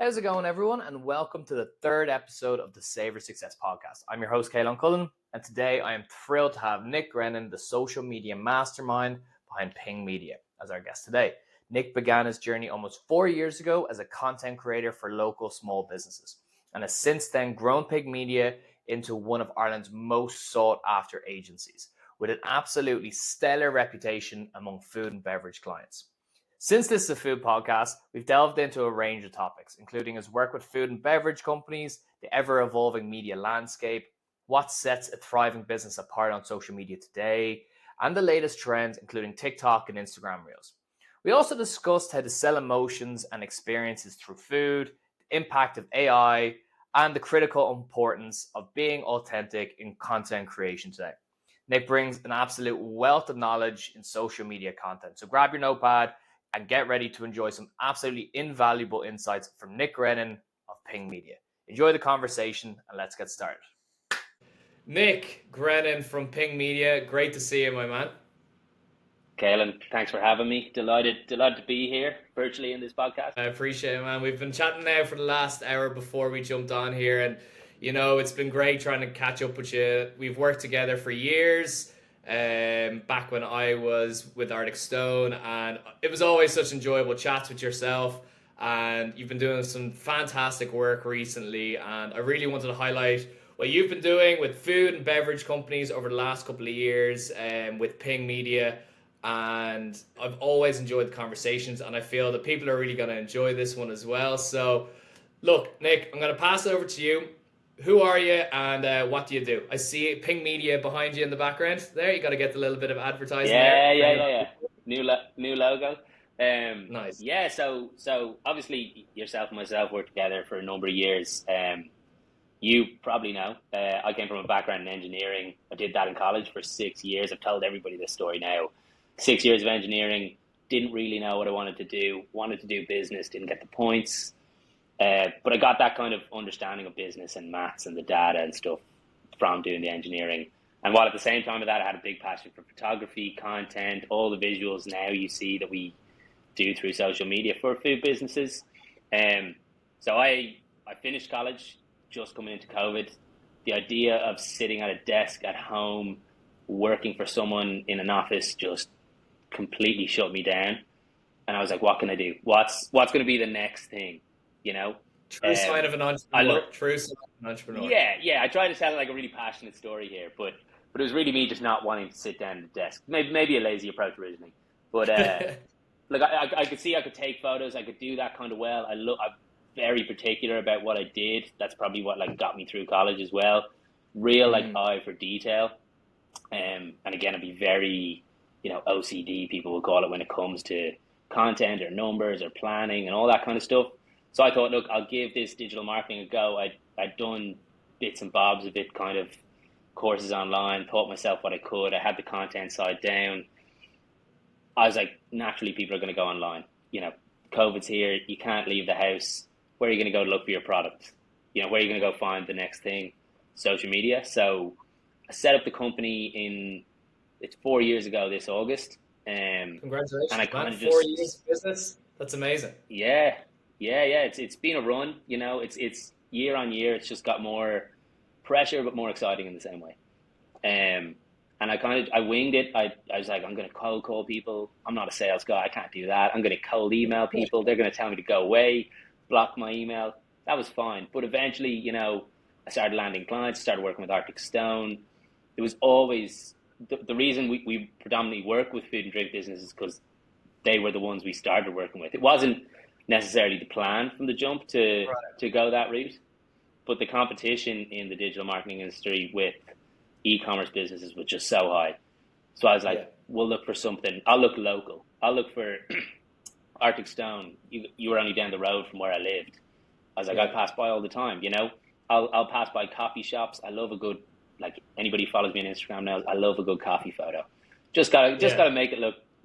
How's it going, everyone? And welcome to the third episode of the Savour Success podcast. I'm your host, Caelan Cullen, and today I am thrilled to have Nick Grennan, the social media mastermind behind Ping Media, as our guest today. Nick began his journey almost 4 years ago as a content creator for local small businesses, and has since then grown Ping Media into one of Ireland's most sought-after agencies, with an absolutely stellar reputation among food and beverage clients. Since this is a food podcast, we've delved into a range of topics, including his work with food and beverage companies, the ever-evolving media landscape, what sets a thriving business apart on social media today, and the latest trends, including TikTok and Instagram Reels. We also discussed how to sell emotions and experiences through food, the impact of AI, and the critical importance of being authentic in content creation today. Nick brings an absolute wealth of knowledge in social media content, so grab your notepad and get ready to enjoy some absolutely invaluable insights from Nick Grennan of Ping Media. Enjoy the conversation and let's get started. Nick Grennan from Ping Media, great to see you, my man. Caelan, thanks for having me. Delighted to be here virtually in this podcast. I appreciate it, man. We've been chatting now for the last hour before we jumped on here, and it's been great trying to catch up with you. We've worked together for years. Back when I was with Arctic Stone, and it was always such enjoyable chats with yourself, and you've been doing some fantastic work recently, and I really wanted to highlight what you've been doing with food and beverage companies over the last couple of years with Ping Media, and I've always enjoyed the conversations, and I feel that people are really going to enjoy this one as well. So look, Nick, I'm going to pass it over to you. Who are you and what do you do? I see Ping Media behind you in the background there. You got to get a little bit of advertising there. Yeah. New logo. Nice. Yeah, so obviously yourself and myself worked together for a number of years. You probably know, I came from a background in engineering. I did that in college for 6 years. I've told everybody this story now. 6 years of engineering, didn't really know what I wanted to do business, didn't get the points. But I got that kind of understanding of business and maths and the data and stuff from doing the engineering. And while at the same time of that, I had a big passion for photography, content, all the visuals now you see that we do through social media for food businesses. So I finished college, just coming into COVID. The idea of sitting at a desk at home, working for someone in an office just completely shut me down. And I was like, what can I do? What's going to be the next thing? True sign of an entrepreneur. Yeah. I try to tell like a really passionate story here, but it was really me just not wanting to sit down at the desk. Maybe a lazy approach originally, but like I could see I could take photos, I could do that kind of well. I'm very particular about what I did. That's probably what like got me through college as well. Real eye for detail, and again, I'd be very OCD. People will call it when it comes to content or numbers or planning and all that kind of stuff. So I thought, look, I'll give this digital marketing a go. I'd done bits and bobs of it, kind of courses online, taught myself what I could. I had the content side down. I was like, naturally, people are going to go online. COVID's here. You can't leave the house. Where are you going to go to look for your product? Where are you going to go find the next thing? Social media. So I set up the company it's 4 years ago this August. Congratulations, and I kind of 4 years of business. That's amazing. Yeah. It's been a run. It's year on year. It's just got more pressure, but more exciting in the same way. And I winged it. I was like, I'm going to cold call people. I'm not a sales guy. I can't do that. I'm going to cold email people. They're going to tell me to go away, block my email. That was fine. But eventually, I started landing clients, started working with Arctic Stone. It was always the reason we predominantly work with food and drink businesses because they were the ones we started working with. It wasn't necessarily the plan from the jump to go that route, but the competition in the digital marketing industry with e-commerce businesses was just so high. So I was like, we'll look for something. I'll look local. I'll look for Arctic Stone. You were only down the road from where I lived. I was like, I pass by all the time. I'll pass by coffee shops. I love a good, like anybody who follows me on Instagram now, I love a good coffee photo. Just gotta make it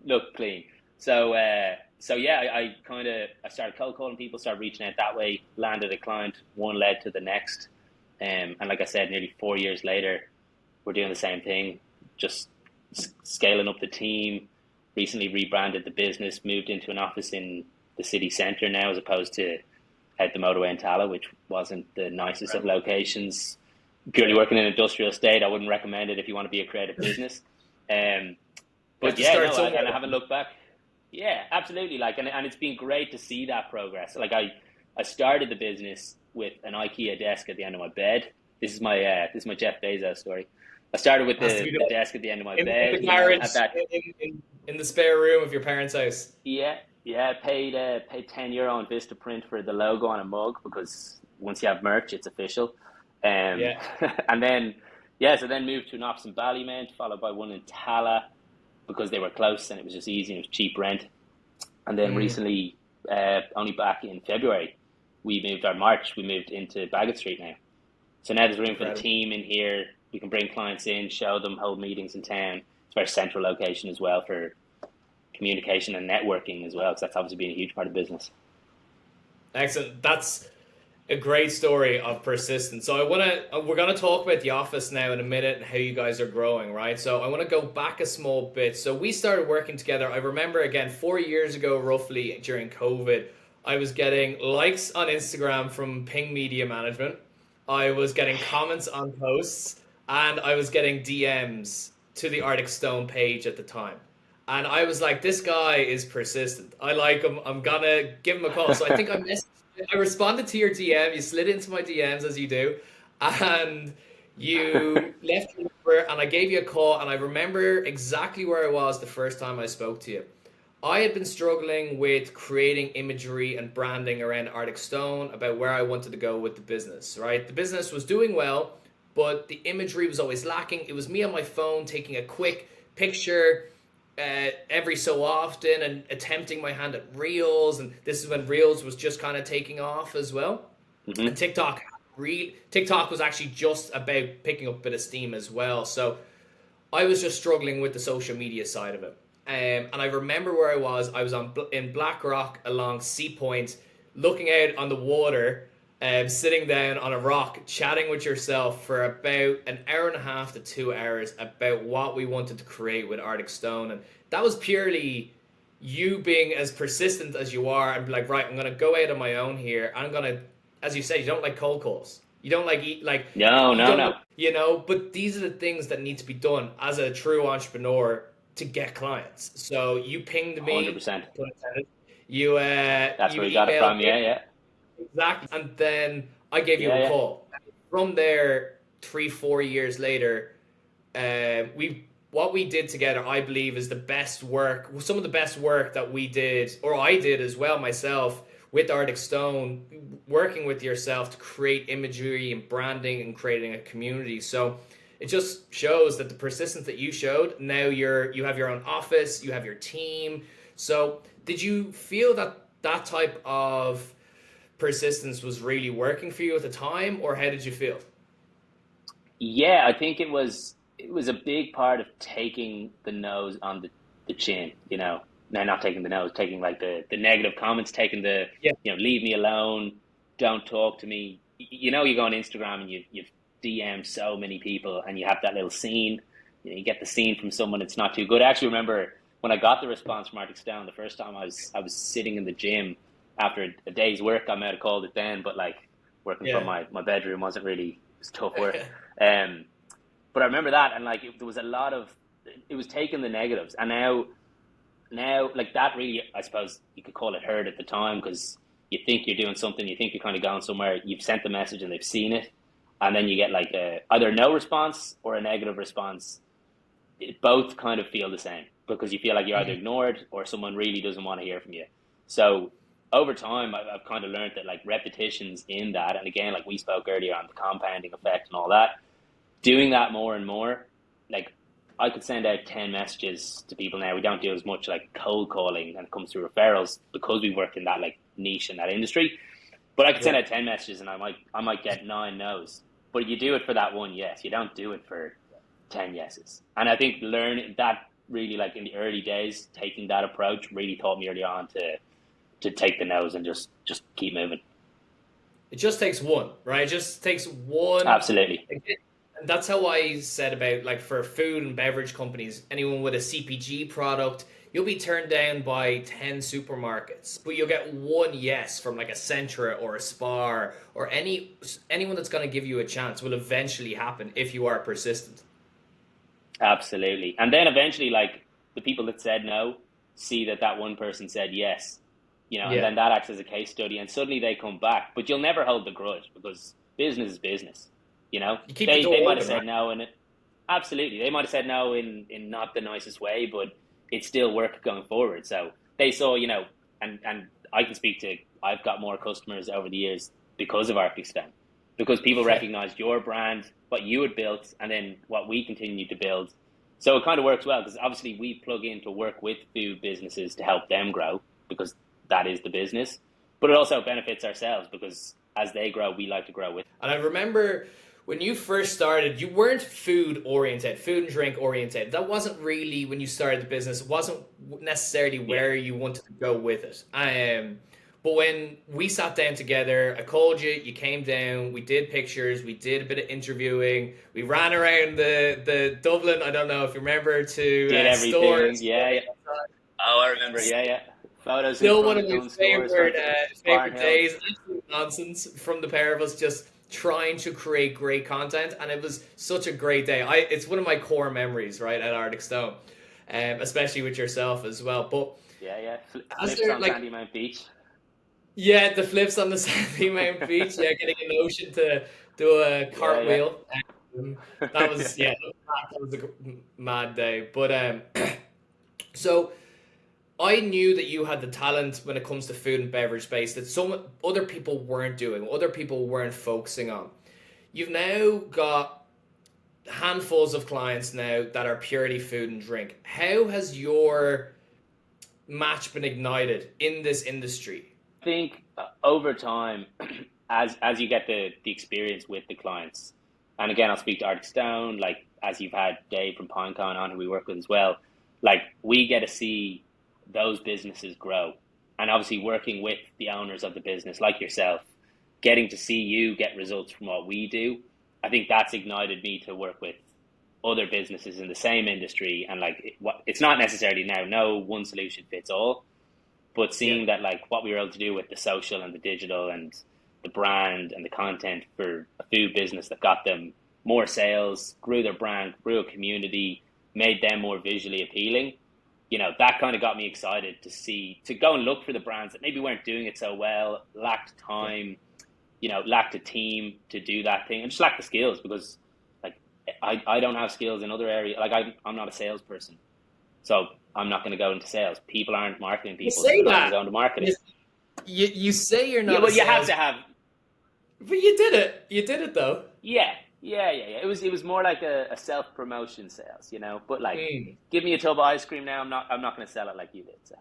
look clean. So I started cold calling people, started reaching out that way, landed a client, one led to the next. And like I said, nearly 4 years later, we're doing the same thing, just scaling up the team, recently rebranded the business, moved into an office in the city centre now as opposed to out the motorway in Tala, which wasn't the nicest of locations. Purely working in an industrial estate, I wouldn't recommend it if you want to be a creative business. But yeah, no, and I haven't looked back. Yeah, absolutely. Like, and it's been great to see that progress. Like, I started the business with an IKEA desk at the end of my bed. This is my Jeff Bezos story. I started with the desk at the end of my bed. In the garage, in the spare room of your parents' house. Yeah. Paid €10 on Vistaprint for the logo on a mug, because once you have merch, it's official. And then moved to an office in Ballymount, followed by one in Tala, because they were close and it was just easy and it was cheap rent. And then recently, only back in February, we moved into Bagot Street now. So now there's room for the team in here. We can bring clients in, show them, hold meetings in town. It's a very central location as well for communication and networking as well, because that's obviously been a huge part of business. Excellent. That's a great story of persistence. So we're going to talk about the office now in a minute and how you guys are growing, right? So I want to go back a small bit. So we started working together. I remember, again, 4 years ago, roughly during COVID, I was getting likes on Instagram from Ping Media Management. I was getting comments on posts, and I was getting DMs to the Arctic Stone page at the time. And I was like, this guy is persistent. I like him. I'm going to give him a call. So I think I responded to your DM. You slid into my DMs, as you do. And you left your number, and I gave you a call. And I remember exactly where I was the first time I spoke to you. I had been struggling with creating imagery and branding around Arctic Stone, about where I wanted to go with the business, right? The business was doing well, but the imagery was always lacking. It was me on my phone taking a quick picture every so often and attempting my hand at Reels. And this is when Reels was just kind of taking off as well. And TikTok was actually just about picking up a bit of steam as well. So I was just struggling with the social media side of it. And I remember where I was in Blackrock along Sea Point, looking out on the water, sitting down on a rock, chatting with yourself for about an hour and a half to 2 hours about what we wanted to create with Arctic Stone. And that was purely you being as persistent as you are and be like, right, I'm going to go out on my own here. I'm going to, as you said, you don't like cold calls. You don't like No. You know, but these are the things that need to be done as a true entrepreneur to get clients. So you pinged me. 100%. You that's where you got it from, yeah. Exactly. And then I gave you a call. From there, 3-4 years later, what we did together, I believe, is the best work, some of the best work that we did, or I did as well myself, with Arctic Stone, working with yourself to create imagery and branding and creating a community. So it just shows that the persistence that you showed, now you have your own office, you have your team. So did you feel that type of persistence was really working for you at the time, or how did you feel? Yeah, I think it was a big part of taking the nose on the chin, you know. No, not taking the nose, taking like the negative comments, taking you know, leave me alone, don't talk to me. You know, you go on Instagram and you've DM'd so many people and you have that little scene, you know, you get the scene from someone that's not too good. I actually remember when I got the response from Arctic Stone the first time, I was sitting in the gym after a day's work. I might have called it then, but like working from my bedroom wasn't really, it was tough work. But I remember that, and like there was a lot of, it was taking the negatives, and now like that really, I suppose you could call it hurt at the time, because you think you're doing something, you think you're kind of going somewhere, you've sent the message and they've seen it, and then you get like either no response or a negative response. It both kind of feel the same, because you feel like you're either ignored or someone really doesn't want to hear from you. So over time, I've kind of learned that like repetitions in that, and again, like we spoke earlier on the compounding effect and all that, doing that more and more, like I could send out 10 messages to people now. We don't do as much like cold calling and it comes through referrals because we work in that like niche in that industry. But I could send out 10 messages and I might get 9 no's. But you do it for that one yes. You don't do it for 10 yeses. And I think learning that really, like in the early days, taking that approach really taught me early on to take the no's and just keep moving. It just takes one, right? It just takes one. Absolutely. And that's how I said about, like, for food and beverage companies, anyone with a CPG product, you'll be turned down by 10 supermarkets, but you'll get one yes from like a Centra or a Spar, or anyone that's going to give you a chance will eventually happen if you are persistent. Absolutely. And then eventually, like, the people that said no see that that one person said yes, and Yeah. then that acts as a case study, and suddenly they come back. But you'll never hold the grudge because business is business. You keep the They door might have open, right? said no, and absolutely, they might have said no in not the nicest way, but it's still work going forward. So they saw, and I can speak to, I've got more customers over the years because of Arctic Stone, because people Yeah. recognized your brand, what you had built, and then what we continue to build. So it kind of works well because obviously we plug in to work with food businesses to help them grow because that is the business, but it also benefits ourselves because as they grow, we like to grow with. And I remember when you first started, you weren't food and drink oriented. That wasn't really when you started the business. It wasn't necessarily Yeah, where you wanted to go with it. But when we sat down together, I called you, you came down, we did pictures, we did a bit of interviewing, we ran around the Dublin, I don't know if you remember, to did everything. stores. Yeah, yeah. Oh, I remember. Yeah, yeah. Photos in Still one front of of my gun stores, front of favorite Barnhill. days. Absolute nonsense from the pair of us, just trying to create great content, and it was such a great day. It's one of my core memories, right, at Arctic Stone, especially with yourself as well. But Yeah, yeah. as Flips there, on like, Sandymount Beach. yeah, the flips on the Sandy Mountain Beach, yeah, getting an ocean to do a Yeah, yeah. cartwheel. That was, yeah, that was a mad day. But so I knew that you had the talent when it comes to food and beverage space that some other people weren't doing, other people weren't focusing on. You've now got handfuls of clients now that are purely food and drink. How has your match been ignited in this industry? I think over time, as you get the experience with the clients, and again, I'll speak to Arctic Stone, like as you've had Dave from Pinecone on, who we work with as well. Like we get to see those businesses grow, and obviously working with the owners of the business, like yourself, getting to see you get results from what we do. I think that's ignited me to work with other businesses in the same industry, and like it's not necessarily now no one solution fits all, but Yeah. seeing that like what we were able to do with the social and the digital and the brand and the content for a food business that got them more sales, grew their brand, grew a community, made them more visually appealing, that kind of got me excited to see, to go and look for the brands that maybe weren't doing it so well, lacked Yeah. time, lacked a team to do that thing, and just lacked the skills because like I don't have skills in other areas. Like I'm not a salesperson. So I'm not going to go into sales. People aren't marketing You people, so say they're not going to that. go into marketing. You, you say you're Yeah, not a well, you have sales, to have. but you did it. You did it though. Yeah, yeah. It was more like a self promotion sales, But like, Mm. give me a tub of ice cream now. I'm not going to sell it like you did. So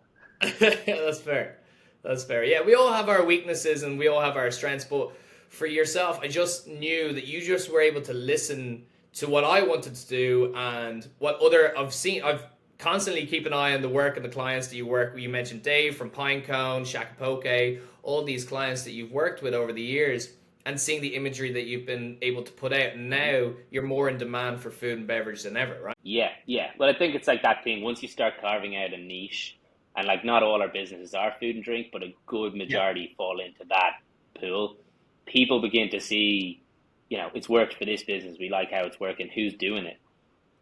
That's fair. That's fair. Yeah, we all have our weaknesses and we all have our strengths, but for yourself, I just knew that you just were able to listen to what I wanted to do and what other I've constantly keep an eye on the work and the clients that you work with. You mentioned Dave from Pinecone, Shakapoke, all these clients that you've worked with over the years, and seeing the imagery that you've been able to put out. And now you're more in demand for food and beverage than ever, right? yeah, yeah. Well, I think it's like that thing. Once you start carving out a niche, and like not all our businesses are food and drink, but a good Yeah. majority fall into that pool. People begin to see, it's worked for this business. We like how it's working. Who's doing it?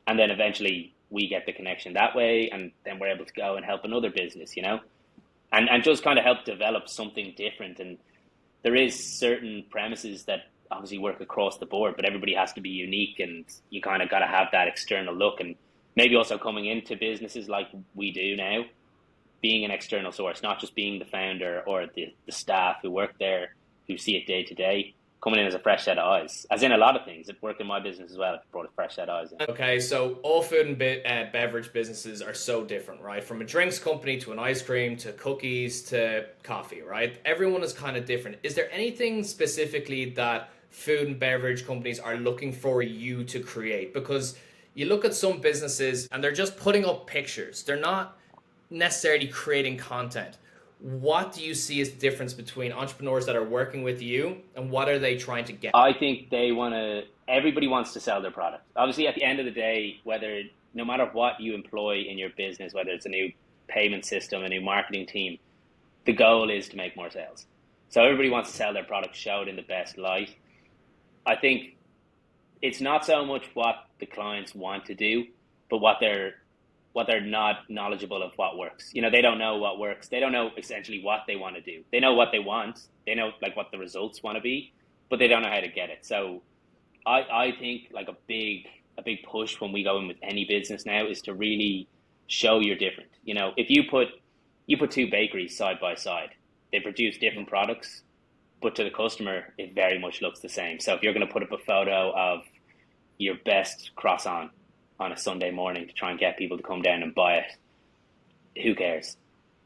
And then eventually we get the connection that way, and then we're able to go and help another business, and just kind of help develop something different. And there is certain premises that obviously work across the board, but everybody has to be unique, and you kind of got to have that external look. And maybe also coming into businesses like we do now, being an external source, not just being the founder or the staff who work there who see it day to day, coming in as a fresh set of eyes. As in a lot of things, it worked in my business as well. It brought a fresh set of eyes in. Okay, so all food and beverage businesses are so different, right? From a drinks company to an ice cream to cookies to coffee, right? Everyone is kind of different. Is there anything specifically that food and beverage companies are looking for you to create? Because you look at some businesses and they're just putting up pictures. They're not necessarily creating content. What do you see as the difference between entrepreneurs that are working with you and what are they trying to get? I think they want to everybody wants to sell their product. Obviously, at the end of the day, no matter what you employ in your business, whether it's a new payment system, a new marketing team, the goal is to make more sales. So everybody wants to sell their product, show it in the best light. I think it's not so much what the clients want to do, but what they're not knowledgeable of what works. They don't know what works. They don't know essentially what they want to do. They know what they want. They know like what the results want to be, but they don't know how to get it. So I think like a big push when we go in with any business now is to really show you're different. If you put two bakeries side by side, they produce different products, but to the customer, it very much looks the same. So if you're going to put up a photo of your best croissant on a Sunday morning to try and get people to come down and buy it, who cares?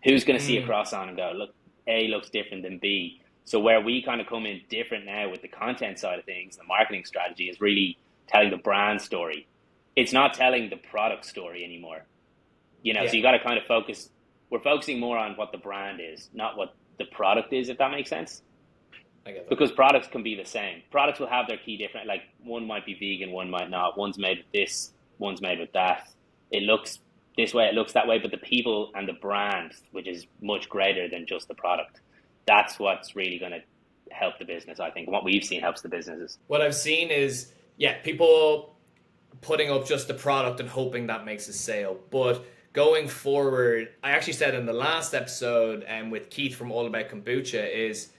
Who's going to see a croissant and go, look, A looks different than B? So where we kind of come in different now with the content side of things, the marketing strategy is really telling the brand story. It's not telling the product story anymore. So you got to kind of focus. We're focusing more on what the brand is, not what the product is, if that makes sense. I get that. Because products can be the same. Products will have their key different, like one might be vegan, one might not. One's made with this, one's made with that. It looks this way, it looks that way, but the people and the brand, which is much greater than just the product, that's what's really going to help the business, I think. And what we've seen helps the businesses. What I've seen is, people putting up just the product and hoping that makes a sale. But going forward, I actually said in the last episode with Keith from All About Kombucha is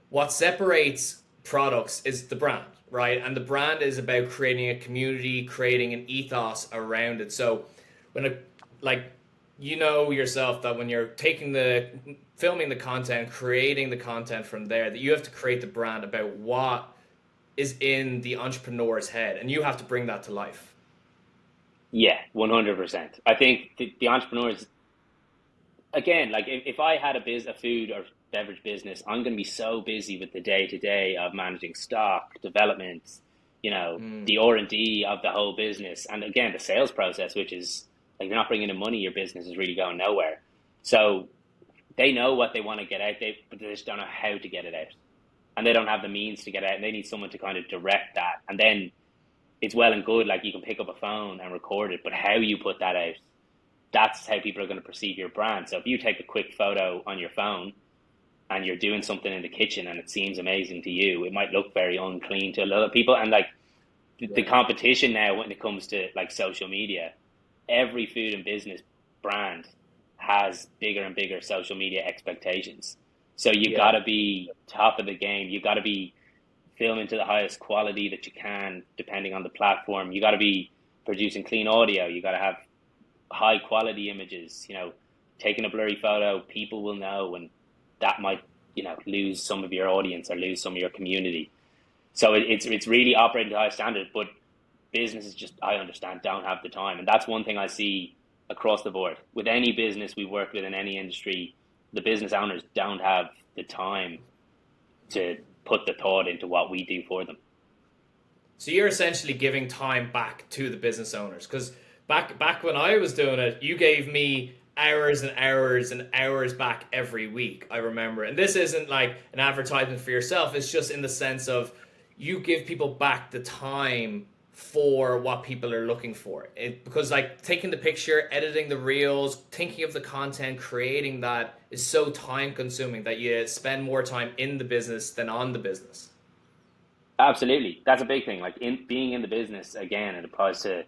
what separates products is the brand, right? And the brand is about creating a community, creating an ethos around it. So when yourself that when you're filming the content, creating the content from there, that you have to create the brand about what is in the entrepreneur's head, and you have to bring that to life. Yeah, 100%. I think the entrepreneurs, again, like if I had a food or beverage business, I'm going to be so busy with the day-to-day of managing stock, development, the R&D of the whole business. And again, the sales process, which is like you're not bringing in money, your business is really going nowhere. So they know what they want to get out, but they just don't know how to get it out. And they don't have the means to get out, and they need someone to kind of direct that. And then it's well and good, like you can pick up a phone and record it, but how you put that out, that's how people are going to perceive your brand. So if you take a quick photo on your phone and you're doing something in the kitchen and it seems amazing to you, it might look very unclean to a lot of people. And like the competition now when it comes to like social media, every food and business brand has bigger and bigger social media expectations. So you got to be top of the game. You got to be filming to the highest quality that you can, depending on the platform. You got to be producing clean audio. You got to have high quality images. Taking a blurry photo, people will know, and that might, lose some of your audience or lose some of your community. So it's really operating to high standard, but businesses just, I understand, don't have the time. And that's one thing I see across the board. With any business we work with in any industry, the business owners don't have the time to put the thought into what we do for them. So you're essentially giving time back to the business owners, because back when I was doing it, you gave me hours and hours and hours back every week, I remember. And this isn't like an advertisement for yourself, it's just in the sense of you give people back the time for what people are looking for. Because like taking the picture, editing the reels, thinking of the content, creating that is so time consuming that you spend more time in the business than on the business. Absolutely. That's a big thing. Like being in the business, again, it applies to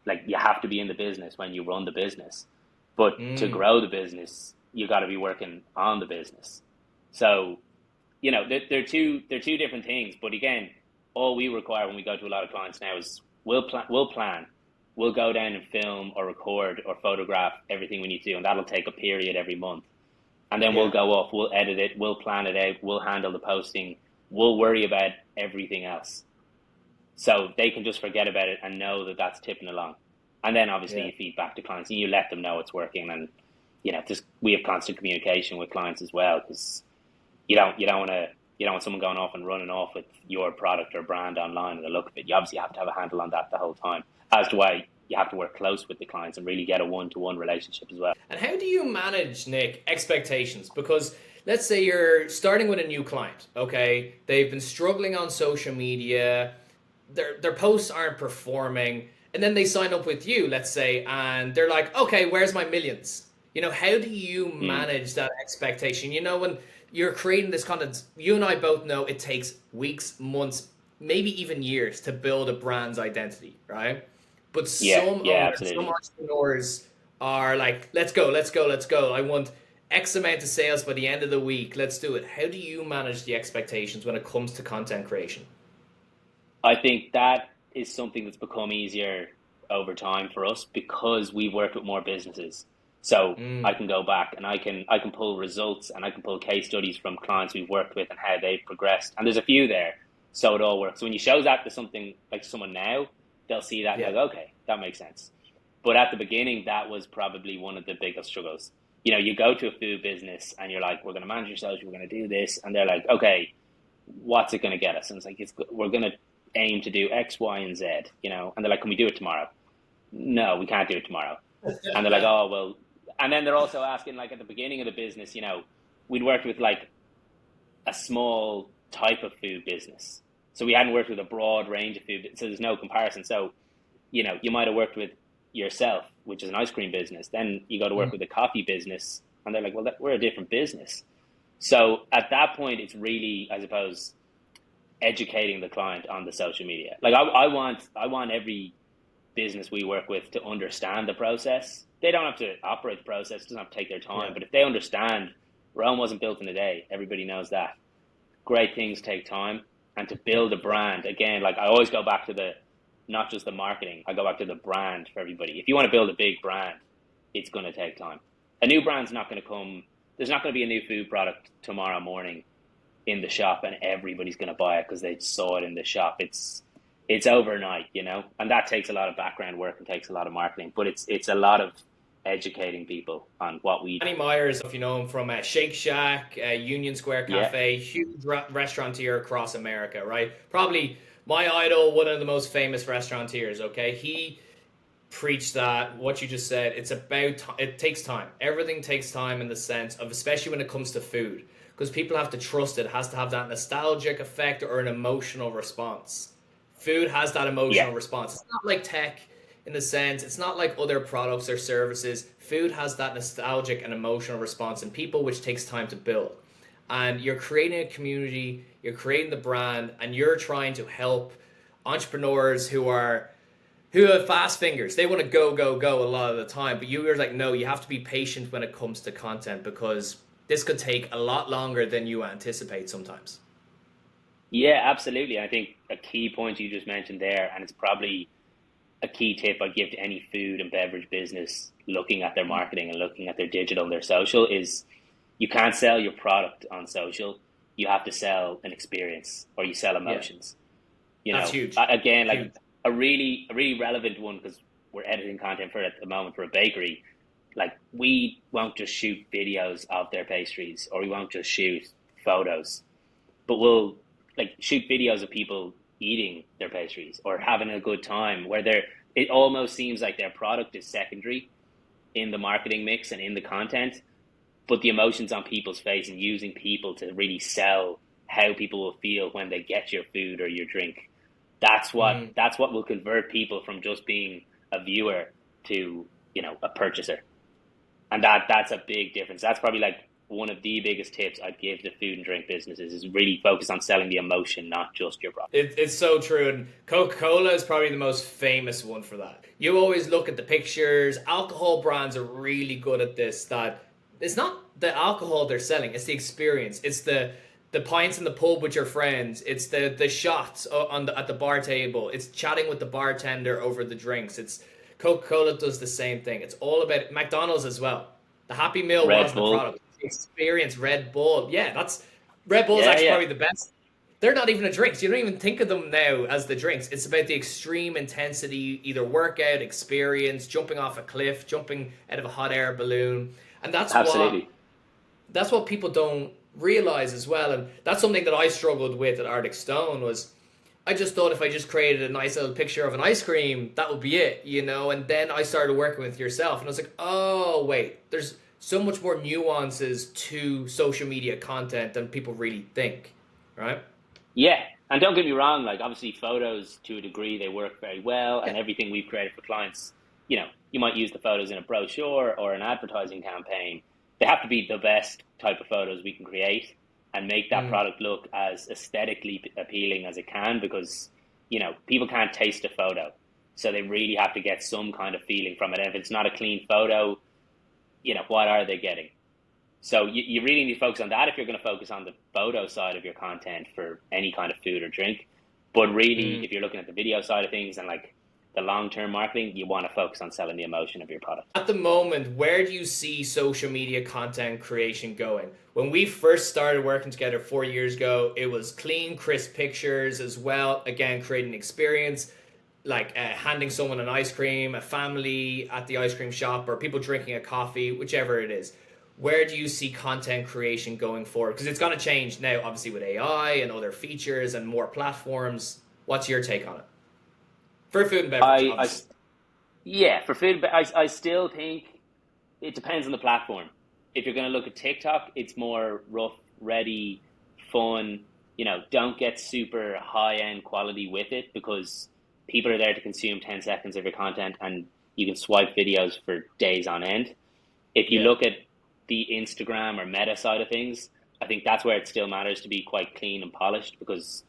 like you have to be in the business when you run the business. But to grow the business, you got to be working on the business. So, they're two different things. But again, all we require when we go to a lot of clients now is we'll plan. We'll go down and film or record or photograph everything we need to do, and that'll take a period every month. And then we'll go off, we'll edit it, we'll plan it out, we'll handle the posting, we'll worry about everything else. So they can just forget about it and know that that's tipping along. And then obviously you feed back to clients and you let them know it's working. And, we have constant communication with clients as well, because you don't want someone going off and running off with your product or brand online and the look of it. You obviously have to have a handle on that the whole time, as to why you have to work close with the clients and really get a one-to-one relationship as well. And how do you manage, Nick, expectations? Because let's say you're starting with a new client, okay? They've been struggling on social media. their posts aren't performing, and then they sign up with you, let's say, and they're like, okay, where's my millions? How do you Mm. manage that expectation? When you're creating this content, you and I both know it takes weeks, months, maybe even years to build a brand's identity, right? But Yeah, some yeah, owners, some absolutely. entrepreneurs are like, let's go, let's go, let's go. I want X amount of sales by the end of the week. Let's do it. How do you manage the expectations when it comes to content creation? I think that is something that's become easier over time for us because we've worked with more businesses. So I Mm, can go back and I can pull results and I can pull case studies from clients we've worked with and how they've progressed. And there's a few there. So it all works. So when you show that to something like someone now, they'll see that and yeah. they'll go, okay, that makes sense. But at the beginning, that was probably one of the biggest struggles. You go to a food business and you're like, we're going to manage your social, we're going to do this. And they're like, okay, what's it going to get us? And it's like, we're going to aim to do X, Y, and Z, And they're like, can we do it tomorrow? No, we can't do it tomorrow. And they're like, oh, well. And then they're also asking, like, at the beginning of the business, we'd worked with like a small type of food business. So we hadn't worked with a broad range of food. So there's no comparison. So, you might have worked with yourself, which is an ice cream business. Then you go to work Mm. with a coffee business. And they're like, well, we're a different business. So at that point, it's really, I suppose, educating the client on the social media. Like I want every business we work with to understand the process. They don't have to operate the process, it doesn't have to take their time. Yeah. But if they understand Rome wasn't built in a day, everybody knows that. Great things take time. And to build a Yeah. brand, again, like I always go back to the not just the marketing, I go back to the brand for everybody. If you want to build a big brand, it's gonna take time. A new brand's not gonna come there's not gonna be a new food product tomorrow morning in the shop and everybody's going to buy it because they saw it in the shop. It's overnight, and that takes a lot of background work and takes a lot of marketing. But it's a lot of educating people on what we Danny do. Myers, if you know him from Shake Shack, Union Square Yeah, Cafe, huge restaurateur across America, right? Probably my idol, one of the most famous restaurateurs. Okay, he preached that what you just said. It's about it takes time. Everything takes time in the sense of, especially when it comes to food, because people have to trust it. It has to have that nostalgic effect or an emotional response. Food has that yeah, emotional response. It's not like tech in the sense, it's not like other products or services. Food has that nostalgic and emotional response in people, which takes time to build. And you're creating a community, you're creating the brand, and you're trying to help entrepreneurs who have fast fingers. They want to go, go, go a lot of the time. But you were like, no, you have to be patient when it comes to content because this could take a lot longer than you anticipate sometimes. yeah, absolutely. I think a key point you just mentioned there, and it's probably a key tip I give to any food and beverage business looking at their marketing and looking at their digital and their social is you can't sell your product on social. You have to sell an experience or you sell Yeah, emotions. that's huge. Again, like Huge. a really relevant one because we're editing content for it at the moment for a bakery. Like we won't just shoot videos of their pastries or we won't just shoot photos, but we'll like shoot videos of people eating their pastries or having a good time where it almost seems like their product is secondary in the marketing mix and in the content, but the emotions on people's face and using people to really sell how people will feel when they get your food or your drink. Mm. That's what will convert people from just being a viewer to, a purchaser. And that's a big difference. That's probably like one of the biggest tips I'd give to food and drink businesses is really focus on selling the emotion, not just your product. It's so true. And Coca Cola is probably the most famous one for that. You always look at the pictures. Alcohol brands are really good at this. That it's not the alcohol they're selling, it's the experience. It's the pints in the pub with your friends. It's the shots at the bar table. It's chatting with the bartender over the drinks. It's Coca Cola does the same thing. It's all about McDonald's as well. The Happy Meal Red wasn't a Bull. product. It's the experience. Red Bull. Yeah, that's Red Bull is Yeah, actually yeah. probably the best. They're not even a drinks. You don't even think of them now as the drinks. It's about the extreme intensity, either workout, experience, jumping off a cliff, jumping out of a hot air balloon. And Absolutely. that's what people don't realize as well. And that's something that I struggled with at Arctic Stone was I just thought if I just created a nice little picture of an ice cream, that would be it. And then I started working with yourself, and I was like, oh wait, there's so much more nuances to social media content than people really think, right? Yeah. And don't get me wrong, like obviously photos to a degree, they work very well, and Yeah. everything we've created for clients, you might use the photos in a brochure or an advertising campaign. They have to be the best type of photos we can create and make that Mm. product look as aesthetically appealing as it can, because, people can't taste a photo. So they really have to get some kind of feeling from it. And if it's not a clean photo, what are they getting? So you really need to focus on that if you're going to focus on the photo side of your content for any kind of food or drink. But really, Mm. if you're looking at the video side of things and like the long-term marketing, you want to focus on selling the emotion of your product. At the moment, where do you see social media content creation going? When we first started working together 4 years ago, it was clean, crisp pictures as well. Again, creating experience, like handing someone an ice cream, a family at the ice cream shop, or people drinking a coffee, whichever it is. Where do you see content creation going forward? Because it's going to change now, obviously, with AI and other features and more platforms. What's your take on it? For food and beverage, I obviously. Yeah, for food, but I still think it depends on the platform. If you're going to look at TikTok, it's more rough, ready, fun. Don't get super high end quality with it, because people are there to consume 10 seconds of your content, and you can swipe videos for days on end. If you Yeah. look at the Instagram or Meta side of things, I think that's where it still matters to be quite clean and polished, because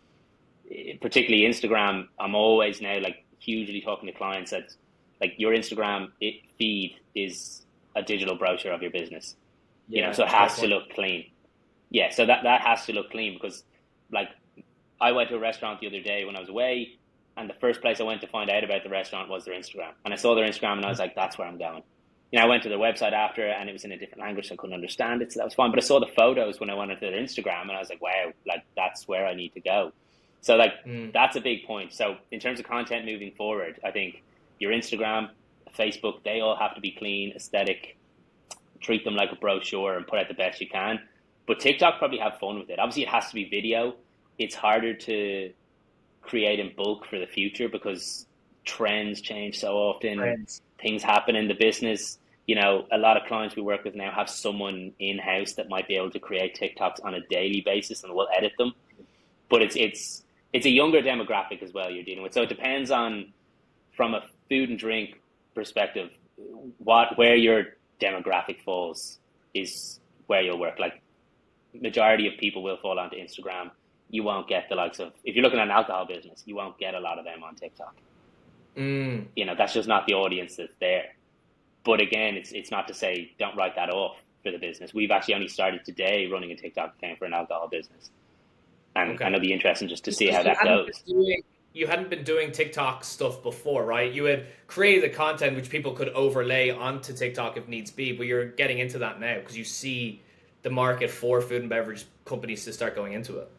particularly Instagram, I'm always now like hugely talking to clients that like your Instagram feed is a digital brochure of your business, Yeah, so it fair has to point. look clean. Yeah, so that has to look clean, because like I went to a restaurant the other day when I was away, and the first place I went to find out about the restaurant was their Instagram. And I saw their Instagram and I was like, that's where I'm going. I went to their website after, and it was in a different language, so I couldn't understand it, so that was fine. But I saw the photos when I went into their Instagram, and I was like, wow, like that's where I need to go. So like Mm. that's a big point. So in terms of content moving forward, I think your Instagram, Facebook, they all have to be clean, aesthetic, treat them like a brochure and put out the best you can. But TikTok, probably have fun with it. Obviously, it has to be video. It's harder to create in bulk for the future, because trends change so often. Friends. Things happen in the business. A lot of clients we work with now have someone in house that might be able to create TikToks on a daily basis, and will edit them. But it's a younger demographic as well you're dealing with. So it depends on, from a food and drink perspective, where your demographic falls is where you'll work. Like majority of people will fall onto Instagram. You won't get the likes of, if you're looking at an alcohol business, you won't get a lot of them on TikTok. Mm. That's just not the audience that's there. But again, it's not to say don't write that off for the business. We've actually only started today running a TikTok account for an alcohol business, and Okay. it'll be interesting just to see Because how that goes. you hadn't been doing TikTok stuff before, right? You had created the content which people could overlay onto TikTok if needs be, but you're getting into that now because you see the market for food and beverage companies to start going into it.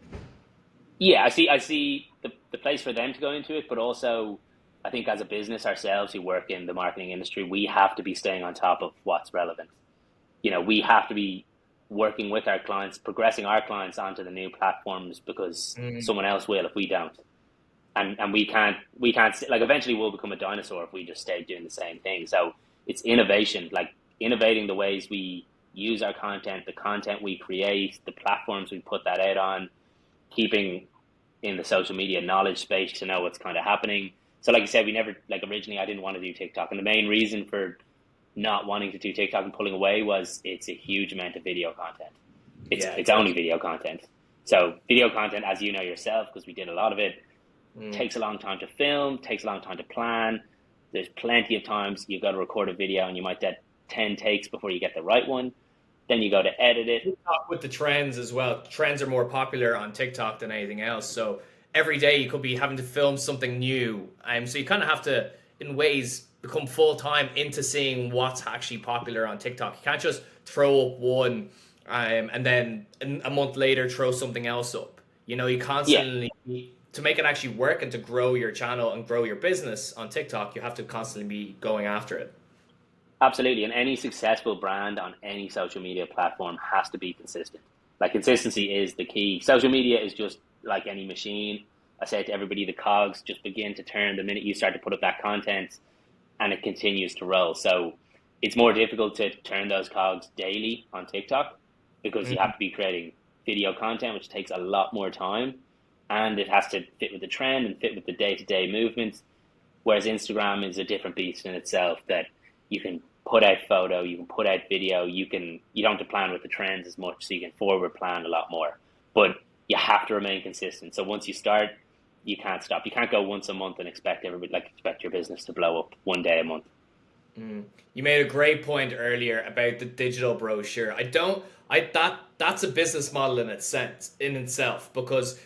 Yeah, I see the place for them to go into it, but also I think as a business ourselves who work in the marketing industry, we have to be staying on top of what's relevant. We have to be working with our clients, progressing our clients onto the new platforms, because Mm. someone else will if we don't. And we can't like eventually we'll become a dinosaur if we just stay doing the same thing. So it's innovation, like innovating the ways we use our content, the content we create, the platforms we put that out on, keeping in the social media knowledge space to know what's kind of happening. So like you said, we never, like originally I didn't want to do TikTok, and the main reason for not wanting to do TikTok and pulling away was it's a huge amount of video content. It's Yeah, it's only exactly. video content. So video content, as you know yourself, because we did a lot of it, Mm. takes a long time to film, takes a long time to plan. There's plenty of times you've got to record a video and you might get 10 takes before you get the right one. Then you go to edit it. TikTok with the trends as well. Trends are more popular on TikTok than anything else. So every day you could be having to film something new. So you kind of have to, in ways, become full time into seeing what's actually popular on TikTok. You can't just throw up one and then a month later throw something else up. You Yeah, constantly, to make it actually work and to grow your channel and grow your business on TikTok, you have to constantly be going after it. absolutely. And any successful brand on any social media platform has to be consistent. Like consistency is the key. Social media is just like any machine. I say to everybody, the cogs just begin to turn the minute you start to put up that content, and it continues to roll. So it's more difficult to turn those cogs daily on TikTok, because you have Mm. to be creating video content, which takes a lot more time. and it has to fit with the trend and fit with the day-to-day movements. Whereas Instagram is a different beast in itself, that you can put out photo, you can put out video, you don't have to plan with the trends as much, so you can forward plan a lot more. But you have to remain consistent. So once you start, you can't stop. You can't go once a month and expect your business to blow up one day a month. You made a great point earlier about the digital brochure. That's a business model in itself, because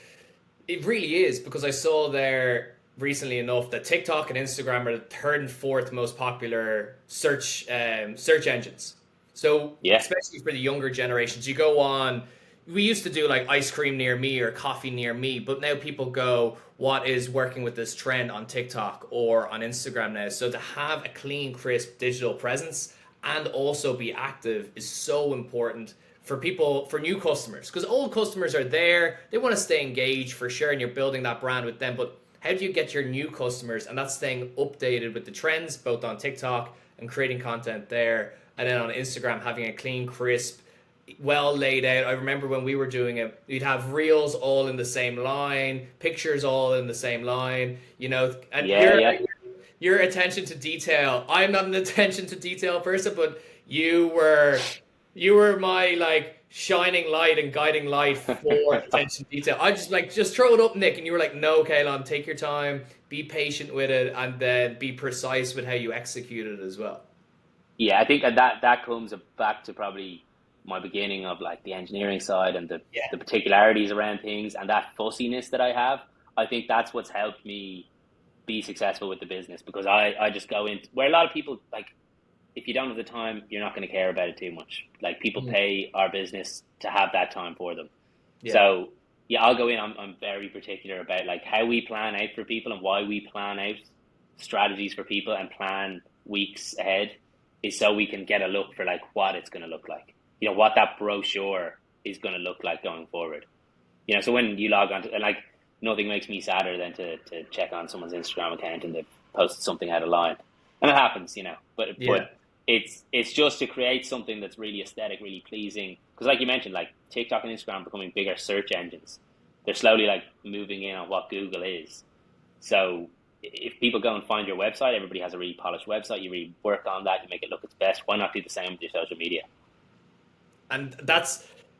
it really is, because I saw there recently enough that TikTok and Instagram are the third and fourth most popular search engines. So Yeah, especially for the younger generations, you go on. We used to do like ice cream near me or coffee near me, but now people go, what is working with this trend on TikTok or on Instagram now? So to have a clean, crisp digital presence and also be active is so important for people, for new customers, because old customers are there, they want to stay engaged for sure, and you're building that brand with them. But how do you get your new customers? And that's staying updated with the trends, both on TikTok and creating content there, and then on Instagram having a clean, crisp, well laid out. I remember when we were doing it, we'd have reels all in the same line, pictures all in the same line, and yeah. your attention to detail. I'm not an attention to detail person, but you were my like shining light and guiding light for attention to detail. I just throw it up, Nick, and you were like, no, Kaylon, take your time, be patient with it, and then be precise with how you execute it as well. Yeah, I think that comes back to probably my beginning of like the engineering side and Yeah. the particularities around things and that fussiness that I have. I think that's what's helped me be successful with the business, because I just go in where a lot of people, like, if you don't have the time, you're not going to care about it too much. Like, people Mhm. pay our business to have that time for them. Yeah. So yeah, I'll go in. I'm very particular about like how we plan out for people and why we plan out strategies for people and plan weeks ahead, is so we can get a look for like what it's going to look like. What that brochure is going to look like going forward. So when you log on to, and like, nothing makes me sadder than to check on someone's Instagram account and they've posted something out of line, and it happens. But Yeah. it's just to create something that's really aesthetic, really pleasing. Because like you mentioned, like TikTok and Instagram are becoming bigger search engines. They're slowly like moving in on what Google is. So if people go and find your website, everybody has a really polished website. You really work on that. You make it look its best. Why not do the same with your social media? And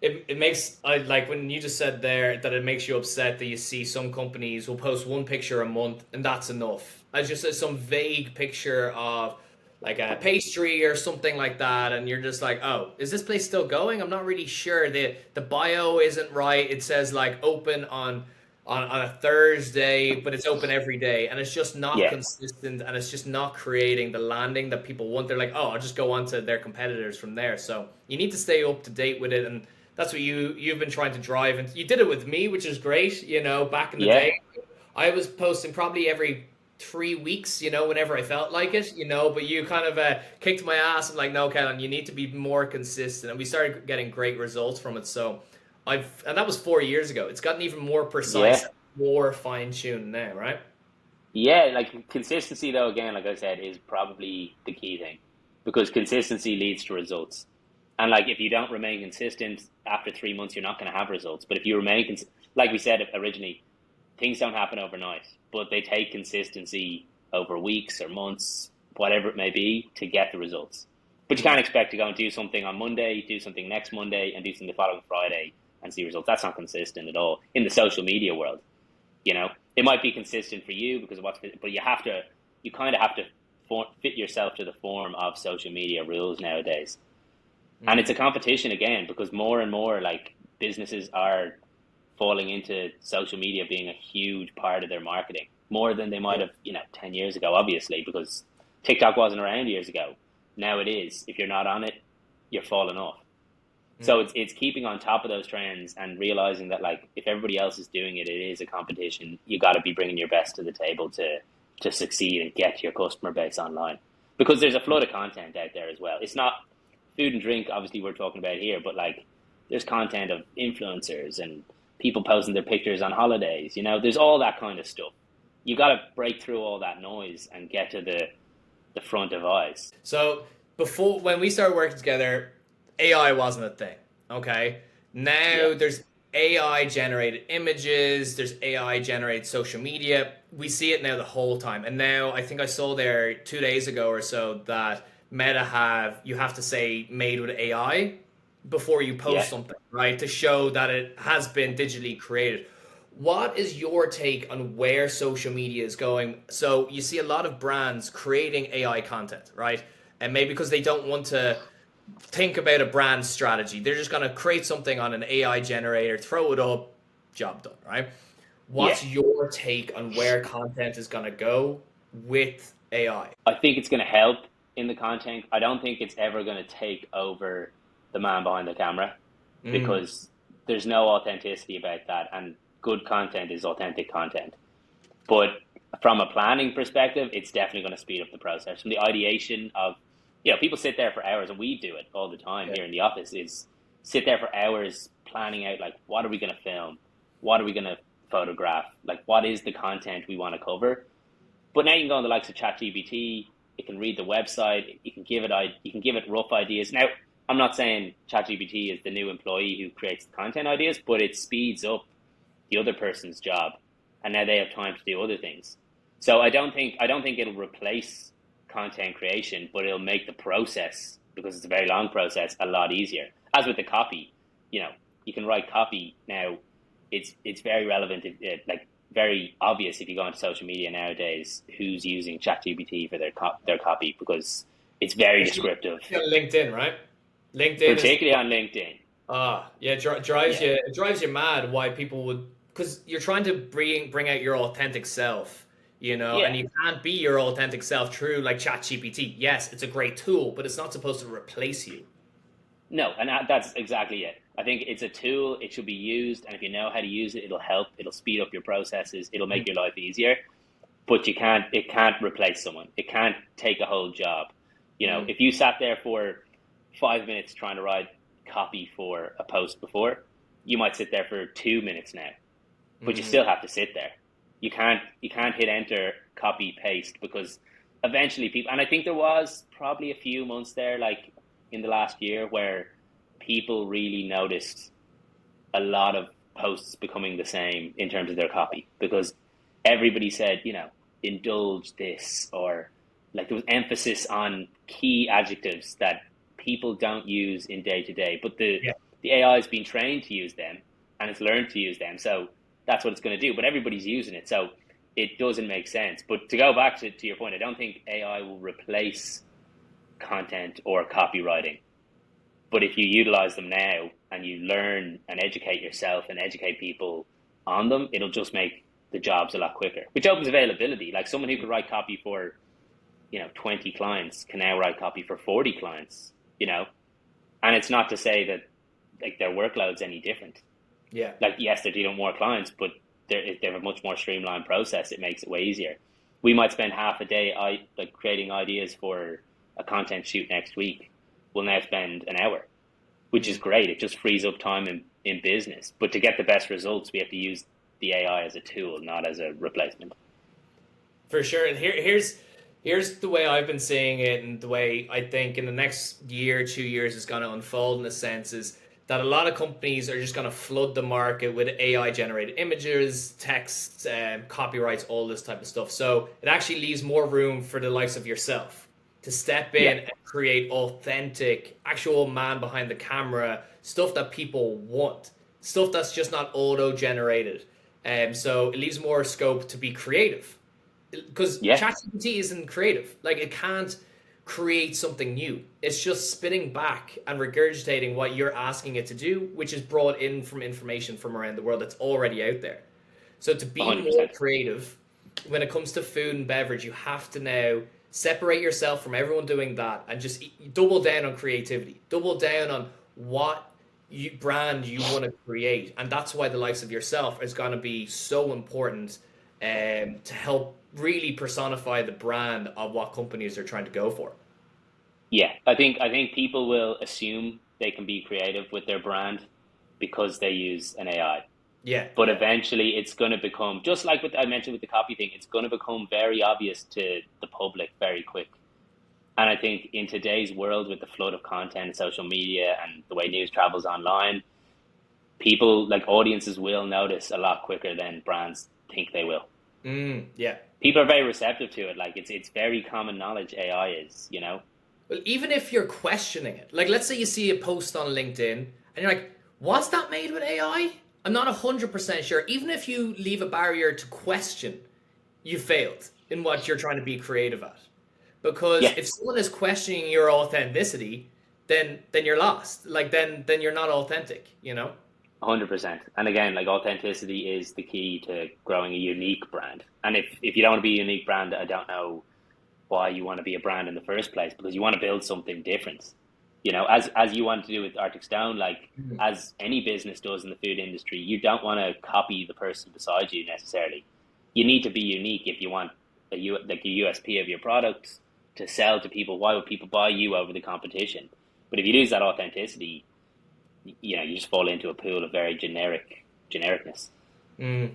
it makes, I like when you just said there that it makes you upset that you see some companies will post one picture a month and that's enough. I just some vague picture of like a pastry or something like that, and you're just like, oh, is this place still going? I'm not really sure. The bio isn't right. It says like open on a Thursday, but it's open every day, and it's just not Yeah, consistent, and it's just not creating the landing that people want. They're like, oh, I'll just go on to their competitors from there. So you need to stay up to date with it, and that's what you've been trying to drive, and you did it with me, which is great. Back in the yeah, day, I was posting probably every 3 weeks, whenever I felt like it, but you kind of kicked my ass and like, no, Kellen, you need to be more consistent. And we started getting great results from it. So and that was 4 years ago. It's gotten even more precise, yeah. more fine tuned now, right? Yeah, like consistency though, again, like I said, is probably the key thing, because consistency leads to results. And like if you don't remain consistent after 3 months, you're not going to have results. But if you like we said originally, things don't happen overnight, but they take consistency over weeks or months, whatever it may be, to get the results. But you Mm. can't expect to go and do something on Monday, do something next Monday, and do something the following Friday and see results. That's not consistent at all in the social media world. It might be consistent for you because of but you kind of have to fit yourself to the form of social media rules nowadays. And it's Mm. a competition again, because more and more like businesses are falling into social media being a huge part of their marketing, more than they might Yeah. have, 10 years ago, obviously, because TikTok wasn't around years ago. Now it is. If you're not on it, you're falling off. So Mm. it's keeping on top of those trends and realizing that like if everybody else is doing it, it is a competition. You got to be bringing your best to the table to succeed and get your customer base online, because there's a flood of content out there as well. It's not food and drink, obviously we're talking about here, but like there's content of influencers and people posting their pictures on holidays. There's all that kind of stuff. You got to break through all that noise and get to the front of eyes. So before when we started working together, AI wasn't a thing. Okay. Yeah, Now AI generated images, there's AI generated social media. We see it now the whole time. And now I think I saw there 2 days ago or so that Meta you have to say made with AI before you Yeah. post something, right? To show that it has been digitally created. What is your take on where social media is going? So you see a lot of brands creating AI content, right? And maybe because they don't want to think about a brand strategy. They're just going to create something on an AI generator, throw it up, job done, right? Yeah. What's your take on where content is going to go with AI? I think it's going to help in the content. I don't think it's ever going to take over the man behind the camera Mm, because there's no authenticity about that. And good content is authentic content. But from a planning perspective, it's definitely going to speed up the process. From the ideation of, people sit there for hours, and we do it all the time yeah. here in the office, is sit there for hours planning out, like, what are we going to film? What are we going to photograph? Like, what is the content we want to cover? But now you can go on the likes of ChatGPT. It can read the website. You can give it rough ideas. Now, I'm not saying ChatGPT is the new employee who creates the content ideas, but it speeds up the other person's job, and now they have time to do other things. So I don't think it'll replace content creation, but it'll make the process, because it's a very long process, a lot easier. As with the copy, you can write copy now. It's very relevant, like very obvious if you go onto social media nowadays who's using ChatGPT for their copy, because it's very Especially descriptive, LinkedIn, right? LinkedIn is particularly on LinkedIn. yeah, Yeah, drives you mad why people would, because you're trying to bring out your authentic self, yeah. and you can't be your authentic self through like ChatGPT. Yes, it's a great tool, but it's not supposed to replace you. No, and that's exactly it. I think it's a tool. It should be used, and if you know how to use it, it'll help. It'll speed up your processes. It'll make your life easier. But it can't replace someone. It can't take a whole job. Mm-hmm. If you sat there for 5 minutes trying to write copy for a post before, you might sit there for 2 minutes now. But you Mm-hmm. still have to sit there. You can't hit enter, copy, paste, because eventually people, and I think there was probably a few months there, like in the last year, where people really noticed a lot of posts becoming the same in terms of their copy, because everybody said, indulge this, or like there was emphasis on key adjectives that people don't use in day to day, but the AI has been trained to use them, and it's learned to use them. So that's what it's going to do. But everybody's using it. So it doesn't make sense. But to go back to your point, I don't think AI will replace content or copywriting. But if you utilize them now and you learn and educate yourself and educate people on them, it'll just make the jobs a lot quicker, which opens availability. Like someone who could write copy for, 20 clients can now write copy for 40 clients, and it's not to say that like their workload's any different. Yeah. Like, yes, they're dealing with more clients, but they have a much more streamlined process. It makes it way easier. We might spend half a day like creating ideas for a content shoot next week. We'll now spend an hour, which is Mm. great. It just frees up time in business. But to get the best results, we have to use the AI as a tool, not as a replacement. For sure. And here's the way I've been seeing it, and the way I think in the next year, 2 years is going to unfold in a sense is that a lot of companies are just going to flood the market with AI generated images, text, copyrights, all this type of stuff. So it actually leaves more room for the likes of yourself to step Yeah, in and create authentic, actual man behind the camera stuff that people want, stuff that's just not auto generated. So it leaves more scope to be creative because yeah, ChatGPT isn't creative. Like it can't create something new. It's just spitting back and regurgitating what you're asking it to do, which is brought in from information from around the world that's already out there. So to be more 100%. creative when it comes to food and beverage, you have to now separate yourself from everyone doing that and just double down on creativity. Double down on what brand you want to create, and that's why the likes of yourself is going to be so important to help really personify the brand of what companies are trying to go for. Yeah, I think people will assume they can be creative with their brand because they use an AI. Yeah, But yeah, eventually it's going to become, just like what I mentioned with the copy thing, it's going to become very obvious to the public very quick. And I think in today's world, with the flood of content and social media and the way news travels online, people, like audiences, will notice a lot quicker than brands think they will. Yeah. People are very receptive to it. Like it's very common knowledge, AI is, you know. Well, even if you're questioning it, like let's say you see a post on LinkedIn and you're like, was that made with AI? I'm not 100% sure. Even if you leave a barrier to question, you failed in what you're trying to be creative at. Because Yeah, if someone is questioning your authenticity, then you're lost. Like then you're not authentic, you know? 100%. And again, like authenticity is the key to growing a unique brand. And if you don't want to be a unique brand, I don't know why you want to be a brand in the first place, because you want to build something different. You know, as you want to do with Arctic Stone, like Mhm. as any business does in the food industry, you don't want to copy the person beside you necessarily. You need to be unique if you want like a USP of your product to sell to people. Why would people buy you over the competition? But if you lose that authenticity, you know, you just fall into a pool of very genericness. Mm,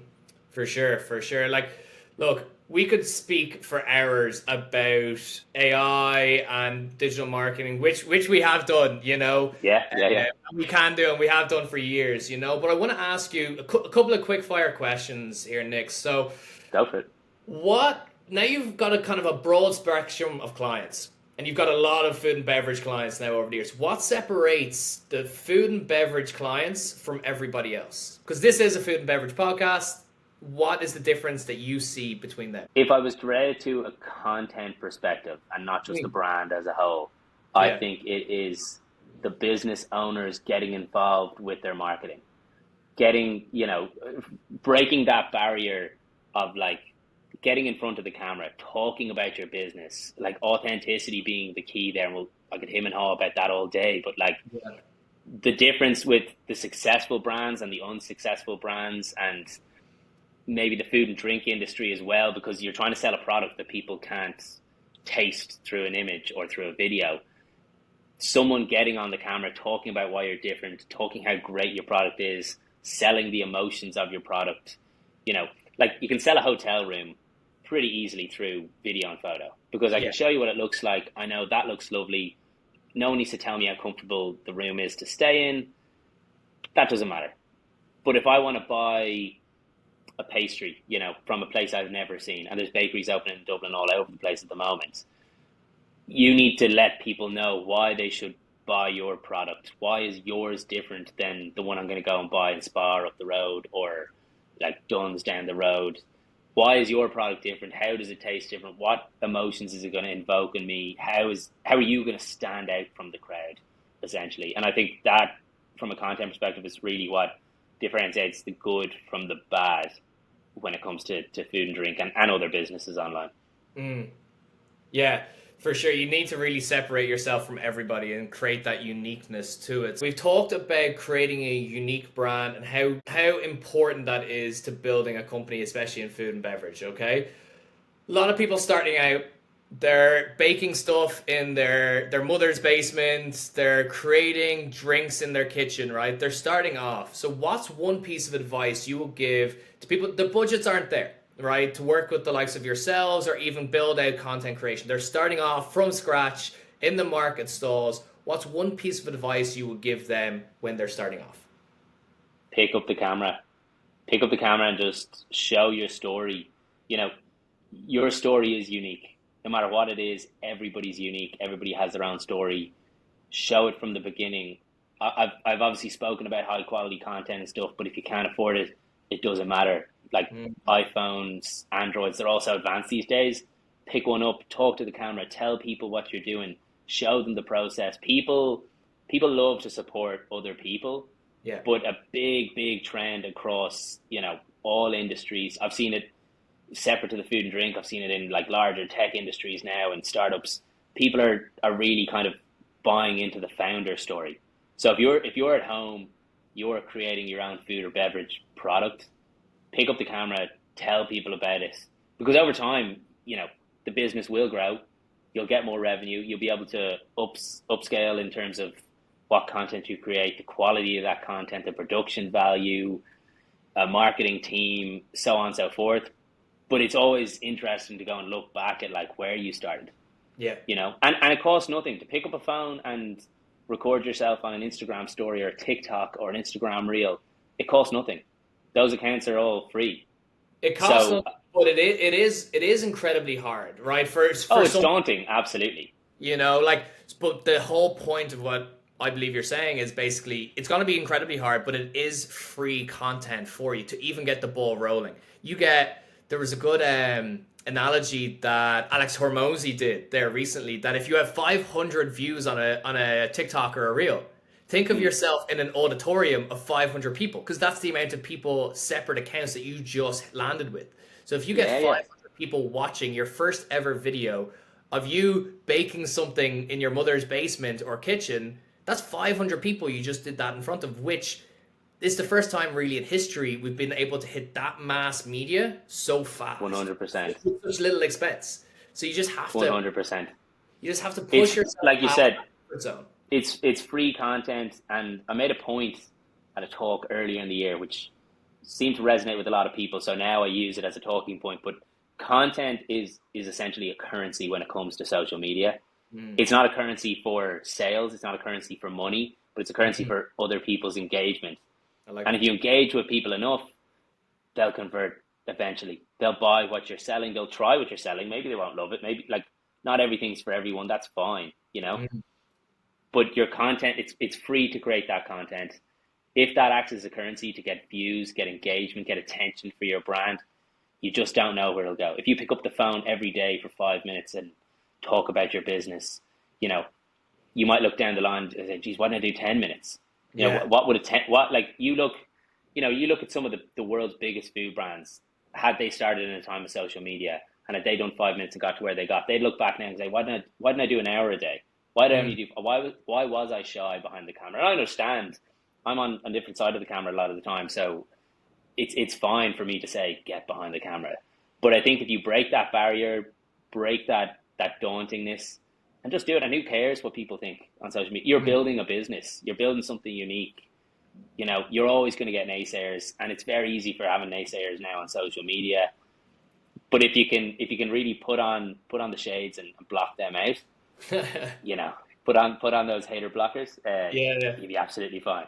for sure, for sure. Like, look, we could speak for hours about AI and digital marketing, which we have done, you know. Yeah, yeah, yeah. We can do and we have done for years, you know. But I want to ask you a couple of quick fire questions here, Nick. So, Go for it. what now you've got a kind of a broad spectrum of clients and you've got a lot of food and beverage clients now over the years. What separates the food and beverage clients from everybody else? Because this is a food and beverage podcast. What is the difference that you see between them? If I was to rate it to a content perspective and not just the Mm. brand as a whole, I Yeah. think it is the business owners getting involved with their marketing, getting, you know, breaking that barrier of like getting in front of the camera, talking about your business, like authenticity being the key there. And I could him and haw about that all day, but like Yeah. the difference with the successful brands and the unsuccessful brands, and maybe the food and drink industry as well, because you're trying to sell a product that people can't taste through an image or through a video. Someone getting on the camera, talking about why you're different, talking how great your product is, selling the emotions of your product. You know, like you can sell a hotel room pretty easily through video and photo, because I Yeah. can show you what it looks like. I know that looks lovely. No one needs to tell me how comfortable the room is to stay in. That doesn't matter. But if I want to buy a pastry, you know, from a place I've never seen, and there's bakeries open in Dublin all over the place at the moment, you need to let people know why they should buy your product. Why is yours different than the one I'm going to go and buy in Spar up the road, or like Dunn's down the road? Why is your product different? How does it taste different? What emotions is it going to invoke in me? How are you going to stand out from the crowd, essentially? And I think that, from a content perspective, is really what differentiates the good from the bad when it comes to food and drink and other businesses online. Mm. Yeah, for sure. You need to really separate yourself from everybody and create that uniqueness to it. We've talked about creating a unique brand and how important that is to building a company, especially in food and beverage, okay? A lot of people starting out, they're baking stuff in their mother's basement, they're creating drinks in their kitchen, right? They're starting off. So what's one piece of advice you will give to people? The budgets aren't there, right, to work with the likes of yourselves or even build out content creation. They're starting off from scratch in the market stalls. What's one piece of advice you would give them when they're starting off? Pick up the camera. Pick up the camera and just show your story. You know, your story is unique. No matter what it is, everybody's unique. Everybody has their own story. Show it from the beginning. I've obviously spoken about high quality content and stuff, but if you can't afford it, it doesn't matter. Like Mm. iPhones, Androids, they're all so advanced these days. Pick one up, talk to the camera, tell people what you're doing, show them the process. People love to support other people, Yeah. but a big trend across, you know, all industries. I've seen it separate to the food and drink. I've seen it in like larger tech industries now and startups. People are really kind of buying into the founder story. So if you're at home, you're creating your own food or beverage product, pick up the camera, tell people about it, because over time, you know, the business will grow. You'll get more revenue. You'll be able to upscale in terms of what content you create, the quality of that content, the production value, a marketing team, so on and so forth. But it's always interesting to go and look back at like where you started, Yeah. you know, and it costs nothing to pick up a phone and record yourself on an Instagram story or a TikTok or an Instagram reel. it costs nothing. Those accounts are all free. It costs So, nothing, but it is incredibly hard, right? For it's some, daunting, absolutely. like, but the whole point of what I believe you're saying is basically it's going to be incredibly hard, but it is free content for you to even get the ball rolling. There was a good analogy that Alex Hormozy did there recently, that if you have 500 views on a TikTok or a reel, think of Mm. yourself in an auditorium of 500 people, because that's the amount of people, separate accounts, that you just landed with. So if you get Yeah, yeah. 500 people watching your first ever video of you baking something in your mother's basement or kitchen, that's 500 people you just did that in front of, which is the first time really in history we've been able to hit that mass media so fast 100%. with such little expense. So you just have to 100%. push It's yourself like you out of said, that comfort zone. it's free content, and I made a point at a talk earlier in the year, which seemed to resonate with a lot of people. So now I use it as a talking point. But content is essentially a currency when it comes to social media. Mm. It's not a currency for sales. It's not a currency for money, but it's a currency for other people's engagement. I like And it. if you engage with people enough, they'll convert eventually. They'll buy what you're selling. They'll try what you're selling. Maybe they won't love it. Maybe, like, not everything's for everyone. That's fine. Mm. But your content, it's free to create that content. If that acts as a currency to get views, get engagement, get attention for your brand, you just don't know where it'll go. If you pick up the phone every day for 5 minutes and talk about your business, you know, you might look down the line and say, geez, why don't I do 10 minutes? Yeah. What would you look at some of the world's biggest food brands, had they started in a time of social media and had they done 5 minutes and got to where they got, they'd look back now and say, why didn't I do an hour a day? Why did I only Mm. do, why was I shy behind the camera? And I understand I'm on a different side of the camera a lot of the time. So it's fine for me to say, get behind the camera. But I think if you break that barrier, break that dauntingness, and just do it. And who cares what people think on social media? You're Mm. building a business. You're building something unique. You're always going to get naysayers, and it's very easy for having naysayers now on social media. But if you can really put on the shades and block them out, you know, put on those hater blockers, Yeah, yeah. you'll be absolutely fine.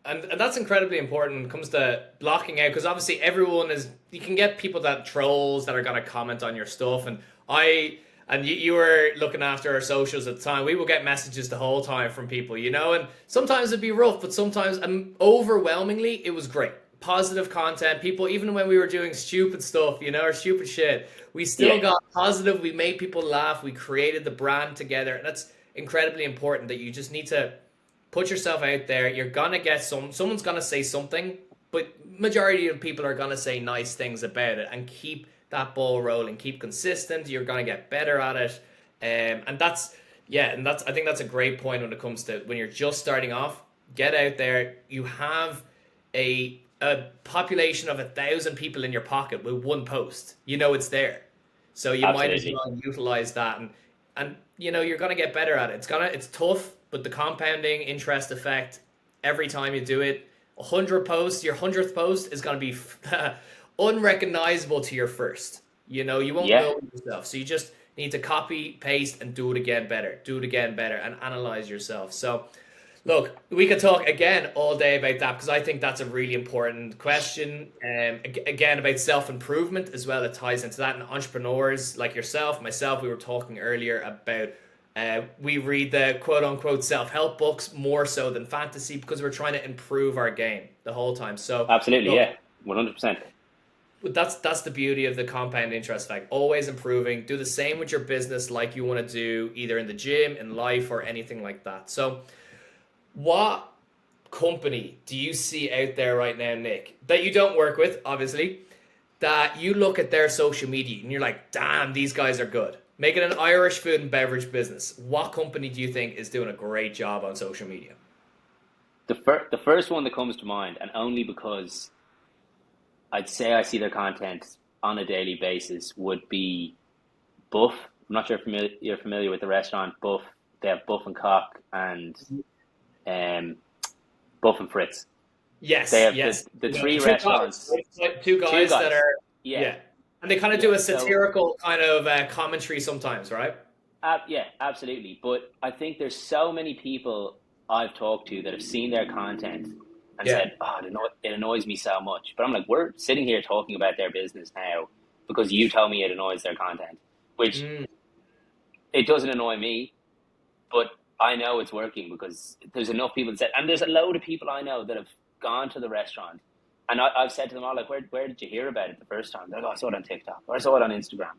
And that's incredibly important when it comes to blocking out, because obviously you can get people that trolls that are going to comment on your stuff. And you were looking after our socials at the time. We will get messages the whole time from people, and sometimes it'd be rough, but sometimes, overwhelmingly, it was great. Positive content. People, even when we were doing stupid stuff, or stupid shit, we still Yeah, got positive. We made people laugh. We created the brand together. And that's incredibly important, that you just need to put yourself out there. You're gonna get someone's gonna say something, but majority of people are gonna say nice things about it, and keep that ball rolling. Keep consistent. You're gonna get better at it, and that's I think that's a great point when it comes to when you're just starting off. Get out there. You have a population of 1,000 people in your pocket with one post. It's there, so you might as absolutely. well utilize that, and you're gonna get better at it. It's tough, but the compounding interest effect every time you do it. 100 posts, your 100th post is gonna be unrecognizable to your first. You won't Yeah, know yourself, so you just need to copy, paste, and do it again better. Do it again better, and analyze yourself. So, look, we could talk again all day about that, because I think that's a really important question. Again, about self improvement as well. It ties into that. And entrepreneurs like yourself, myself, we were talking earlier about we read the quote unquote self help books more so than fantasy, because we're trying to improve our game the whole time. So, absolutely. look, Yeah, 100%. but that's the beauty of the compound interest effect. Always improving. Do the same with your business, like you want to do either in the gym, in life, or anything like that. So, what company do you see out there right now, Nick, that you don't work with, obviously, that you look at their social media and you're like, damn, these guys are good? Making an Irish food and beverage business. What company do you think is doing a great job on social media? The first one that comes to mind, and only because I'd say I see their content on a daily basis, would be Buff. I'm not sure if you're familiar with the restaurant Buff. They have Buff and Cock and um, Buff and Fritz. They Yes, have the, yes. the The three two guys. restaurants, It's like two two guys that guys. are, Yeah, yeah. And they kind of do yeah. a So, satirical kind of commentary sometimes, right? yeah, absolutely. But I think there's so many people I've talked to that have seen their content and Yeah. said, "Oh, it annoys me so much." But I'm like, we're sitting here talking about their business now because you tell me it annoys their content, which Mm, it doesn't annoy me, but I know it's working because there's enough people that said, and there's a load of people I know that have gone to the restaurant, and I've said to them all, like, where did you hear about it the first time? They're like, "Oh, I saw it on TikTok, or I saw it on Instagram,"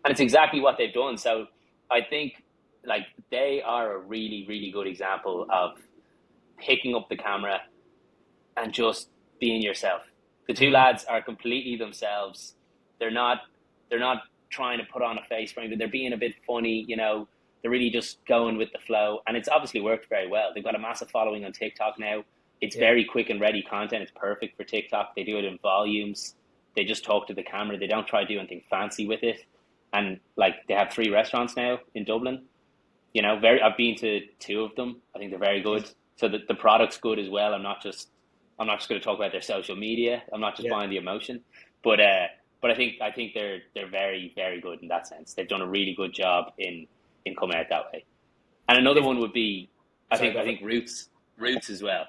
and it's exactly what they've done. So I think like they are a really, really good example of picking up the camera and just being yourself. The two mm, lads are completely themselves. They're not they're not trying to put on a face frame, but they're being a bit funny, you know. They're really just going with the flow. And it's obviously worked very well. They've got a massive following on TikTok now. It's yeah. very quick and ready content. It's perfect for TikTok. They do it in volumes. They just talk to the camera. They don't try to do anything fancy with it. And like they have 3 restaurants now in Dublin. You know, I've been to 2 of them. I think they're very good. So the product's good as well. I'm not just going to talk about their social media. I'm not just Yeah. buying the emotion, but I think they're very, very good in that sense. They've done a really good job in coming out that way. And another They've, one would be sorry, go I for think Roots as well.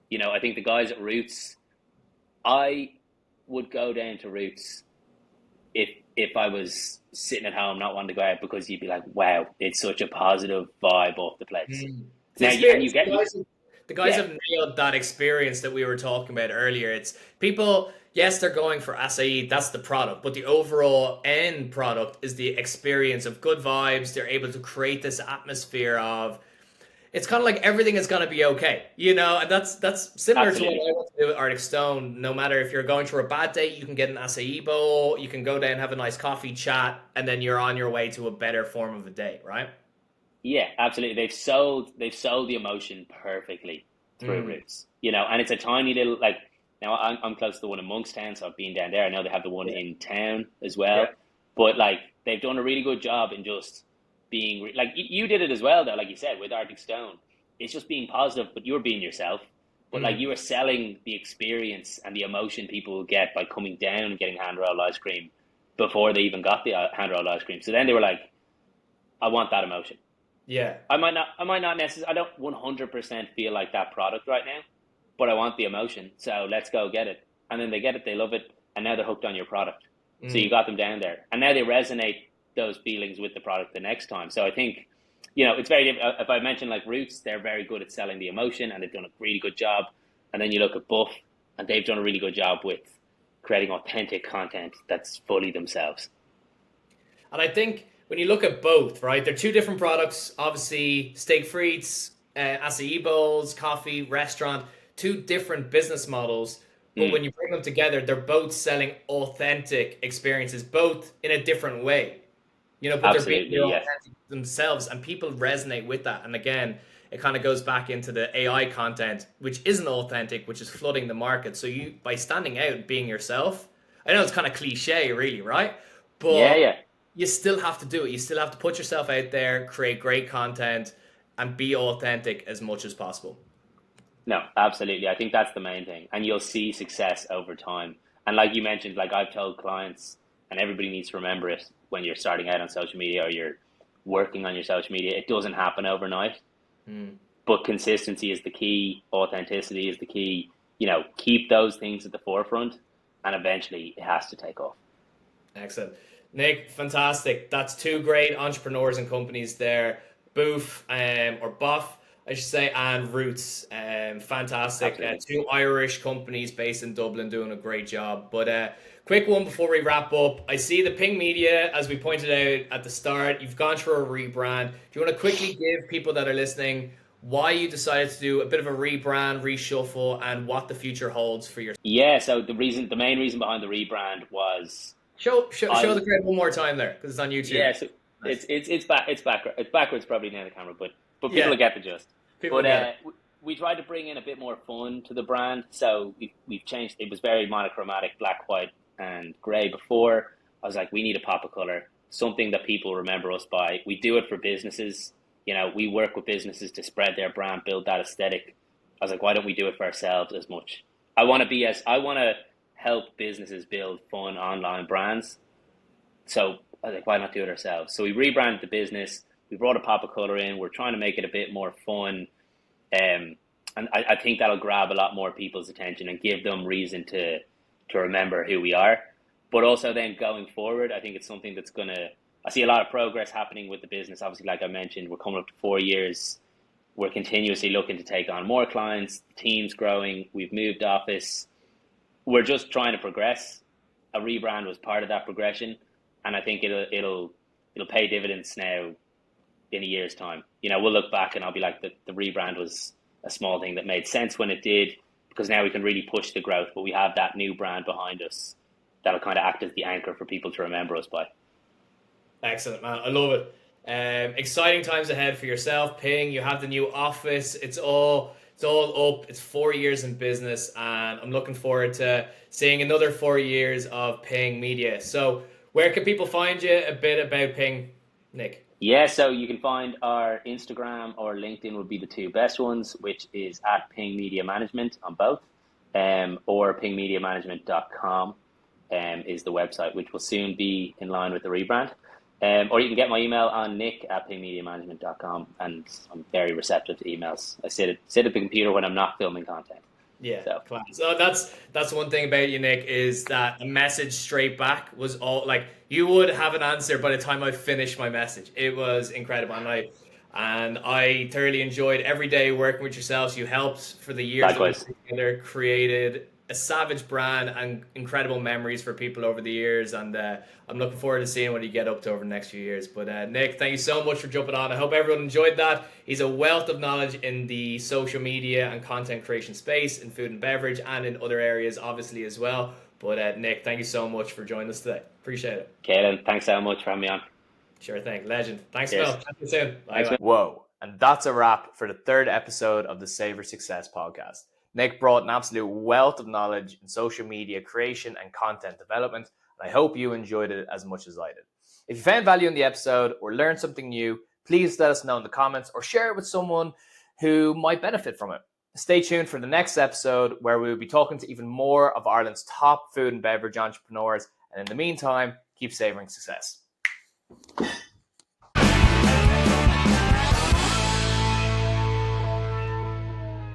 You know, I think the guys at Roots, I would go down to Roots if I was sitting at home not wanting to go out, because you'd be like, wow, it's such a positive vibe off the it. place. It's the Now you and you experience. get The guys yeah. have nailed that experience that we were talking about earlier. It's people, yes, they're going for acai, that's the product, but the overall end product is the experience of good vibes. They're able to create this atmosphere of it's kind of like everything is going to be okay, and that's similar to what Absolutely. I want to do with Arctic Stone. No matter if you're going through a bad day, you can get an acai bowl, you can go down, have a nice coffee chat, and then you're on your way to a better form of the day, right? Yeah, absolutely. They've sold the emotion perfectly through Mm, Roots. You know, and it's a tiny little like now I'm close to the one in Monkstown, so I've been down there. I know they have the one yeah, in town as yeah. well, but like they've done a really good job in just being like you did it as well though, like you said with Arctic Stone. It's just being positive, but you're being yourself. But like Mm, you were selling the experience and the emotion people will get by coming down and getting hand rolled ice cream before they even got the hand rolled ice cream. So then they were like, I want that emotion. yeah. I might not necessarily, I don't 100% feel like that product right now, but I want the emotion. So let's go get it. And then they get it, they love it, and now they're hooked on your product. So you Mm. got them down there. And now they resonate those feelings with the product the next time. So I think, it's very different. If I mention like Roots, they're very good at selling the emotion and they've done a really good job. And then you look at Buff and they've done a really good job with creating authentic content that's fully themselves. And I think when you look at both, right, they're two different products. Obviously, steak frites, acai bowls, coffee, restaurant, two different business models. But Mm, when you bring them together, they're both selling authentic experiences, both in a different way. But they're being absolutely, their yeah. authentic themselves, and people resonate with that. And again, it kind of goes back into the AI content, which isn't authentic, which is flooding the market. So you, by standing out and being yourself, I know it's kind of cliche, really, right? Yeah, But yeah. you still have to do it. You still have to put yourself out there, create great content, and be authentic as much as possible. No, absolutely. I think that's the main thing. And you'll see success over time. And like you mentioned, like I've told clients, and everybody needs to remember it when you're starting out on social media or you're working on your social media, it doesn't happen overnight. Mm, But consistency is the key, authenticity is the key. Keep those things at the forefront, and eventually it has to take off. excellent. Nick, fantastic. That's two great entrepreneurs and companies there. Boof, or Buff, I should say, and Roots. Fantastic. Absolutely. Two Irish companies based in Dublin doing a great job. But quick one before we wrap up. I see the Ping Media, as we pointed out at the start, you've gone through a rebrand. Do you want to quickly give people that are listening why you decided to do a bit of a rebrand, reshuffle, and what the future holds for your. Yeah, so the main reason behind the rebrand was Show I the crowd one more time there because it's on YouTube. yeah, so Nice. it's backwards probably near the camera, but people Yeah, will get the gist. people But get it. we tried to bring in a bit more fun to the brand, so we've changed. It was very monochromatic, black, white, and grey before. I was like, we need a pop of color, something that people remember us by. We do it for businesses. We work with businesses to spread their brand, build that aesthetic. I was like, why don't we do it for ourselves as much? I want to help businesses build fun online brands, so I was like, why not do it ourselves? So we rebranded the business. We brought a pop of color in. We're trying to make it a bit more fun. Um, I think that'll grab a lot more people's attention and give them reason to remember who we are. But also then going forward, I think it's something that's I see a lot of progress happening with the business. Obviously, like I mentioned, we're coming up to 4 years. We're continuously looking to take on more clients. The team's growing. We've moved office. We're just trying to progress. A rebrand was part of that progression, and I think it'll pay dividends now in a year's time. We'll look back and I'll be like, the rebrand was a small thing that made sense when it did, because now we can really push the growth. But we have that new brand behind us that'll kind of act as the anchor for people to remember us by. Excellent, man. I love it. Exciting times ahead for yourself, Ping. You have the new office. It's all up. It's 4 years in business, and I'm looking forward to seeing another 4 years of Ping Media. So where can people find you? A bit about Ping, Nick. Yeah, so you can find our Instagram or LinkedIn would be the two best ones, which is at Ping Media Management on both, or pingmediamanagement.com is the website, which will soon be in line with the rebrand. Or you can get my email on nick@pingmediamanagement.com, and I'm very receptive to emails. I sit at the computer when I'm not filming content. Yeah, so that's one thing about you, Nick, is that a message straight back was all like you would have an answer by the time I finished my message. It was incredible, and I thoroughly enjoyed every day working with yourselves. You helped for the years Likewise. that we together, created a savage brand and incredible memories for people over the years, and I'm looking forward to seeing what you get up to over the next few years. But Nick, thank you so much for jumping on. I hope everyone enjoyed that. He's a wealth of knowledge in the social media and content creation space, in food and beverage, and in other areas obviously as well. But Nick, thank you so much for joining us today. Appreciate it. Kaelan, thanks so much for having me on. Sure thing. Legend. Thanks, Cheers. Phil. Talk to you soon. Thanks, Bye. Whoa. And that's a wrap for the third episode of the Savour Success podcast. Nick brought an absolute wealth of knowledge in social media creation and content development, and I hope you enjoyed it as much as I did. If you found value in the episode or learned something new, please let us know in the comments or share it with someone who might benefit from it. Stay tuned for the next episode, where we will be talking to even more of Ireland's top food and beverage entrepreneurs. And in the meantime, keep savouring success.